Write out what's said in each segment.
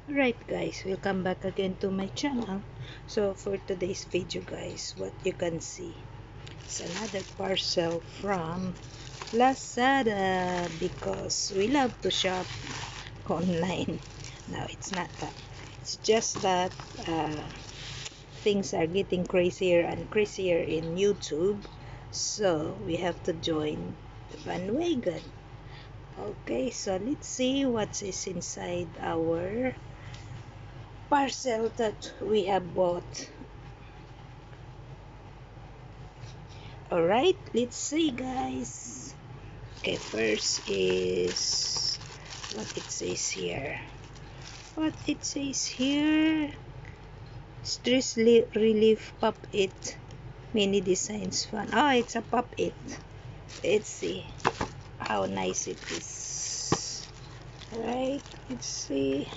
Alright guys, welcome back again to my channel. So for today's video guys, what you can see is another parcel from Lazada because we love to shop online. No, it's not that. It's just that things are getting crazier and crazier in YouTube. So we have to join the bandwagon. Okay, so let's see what is inside our parcel that we have bought. Alright, let's see guys. Okay, first is what it says here. What it says here, stress relief pop it mini designs fun. Oh, it's a pop it. Let's see how nice it is. Alright, let's see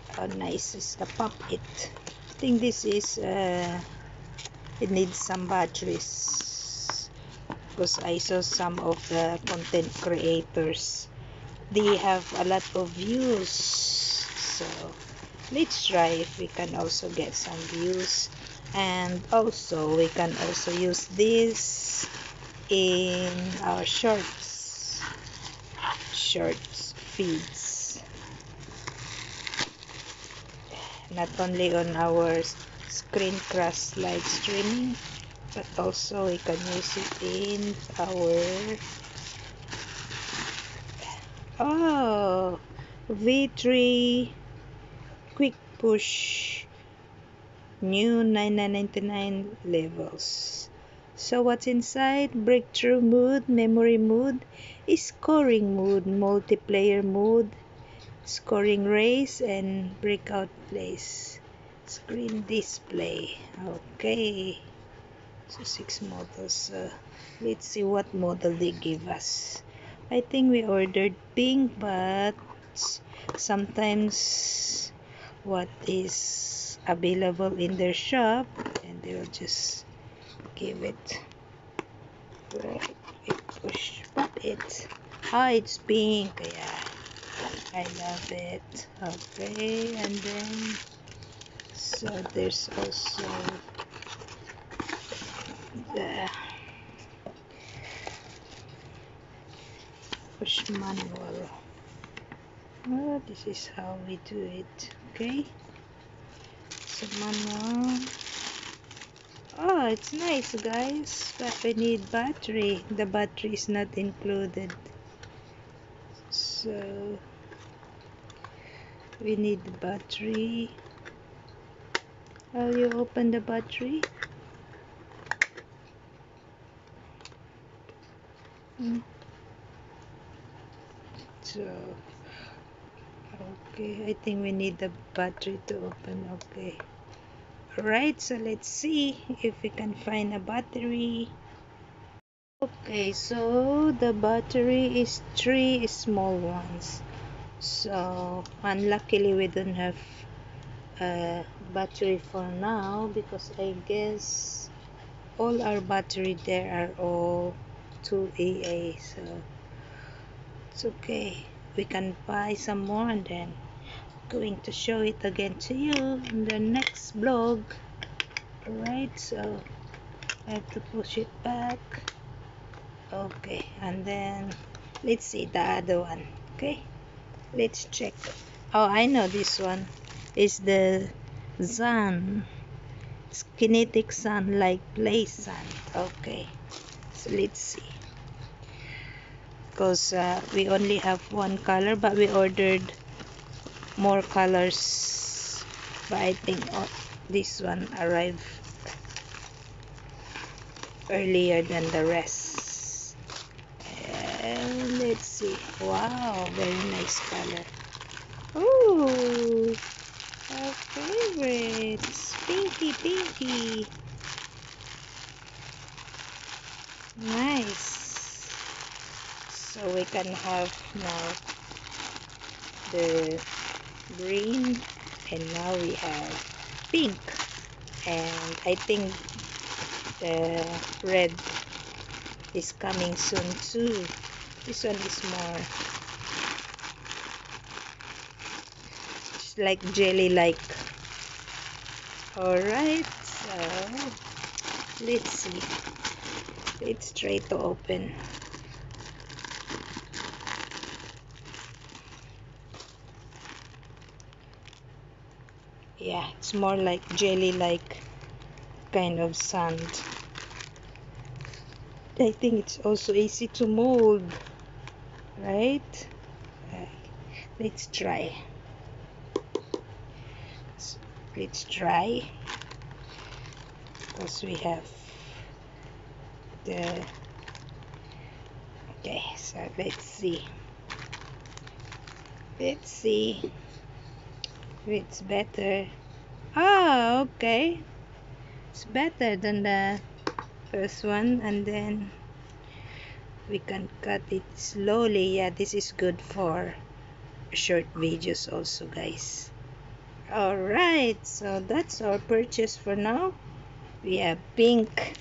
how nice is the pop it. I think this is it needs some batteries because I saw some of the content creators, they have a lot of views, so let's try if we can also get some views, and also we can also use this in our shorts feeds, not only on our screen crush live streaming, but also we can use it in our V3 quick push new 9999 levels. So what's inside? Breakthrough mode, memory mode, scoring mode, multiplayer mode, scoring race, and breakout place. Screen display. Okay, so 6 models. Let's see what model they give us. I think we ordered pink, but sometimes what is available in their shop and they will just give it. Right, we push pop it. Ah, it's pink. Yeah, I love it. Okay, and then so there's also the push manual. Oh, this is how we do it. Okay, so manual. Oh, it's nice guys, but we need battery. The battery is not included, so we need the battery. How you open the battery? So okay, I think we need the battery to open. Okay, alright, so let's see if we can find a battery. Okay, so the battery is 3 small ones, so unluckily we don't have a battery for now because I guess all our battery there are all 2AA, so it's okay, we can buy some more and then going to show it again to you in the next vlog. Alright, so I have to push it back. Okay, and then let's see the other one. Okay, let's check. Oh, I know this one is the Zan. It's kinetic sun, like play sun. Okay, so let's see, because we only have one color, but we ordered more colors, but I think this one arrived earlier than the rest. And let's see. Wow, very nice color. Oh, our favorites, pinky. Nice. So we can have now the green, and now we have pink, and I think the red is coming soon too. This one is more it's like jelly like. Alright, so let's see. Let's try to open. Yeah, it's more like jelly like kind of sand. I think it's also easy to mold, right? Let's try. So, let's try, because we have the, okay, so let's see if it's better. Oh, okay, it's better than the first one. And then we can cut it slowly. Yeah, this is good for short videos also, guys. Alright, so that's our purchase for now. We have pink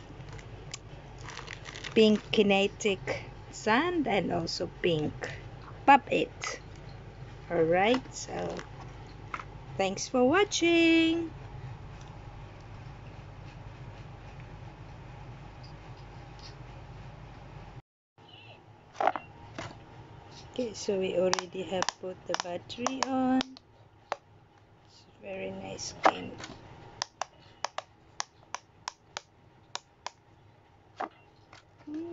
kinetic sand and also pink puppet. Alright, so thanks for watching. Okay, so we already have put the battery on. It's a very nice game.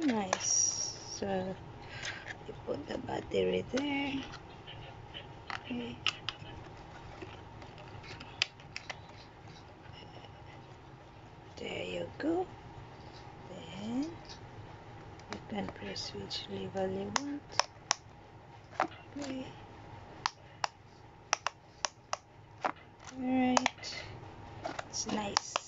Nice. So you put the battery there. Okay. There you go. Then you can press which level you want. Okay. Alright. It's nice.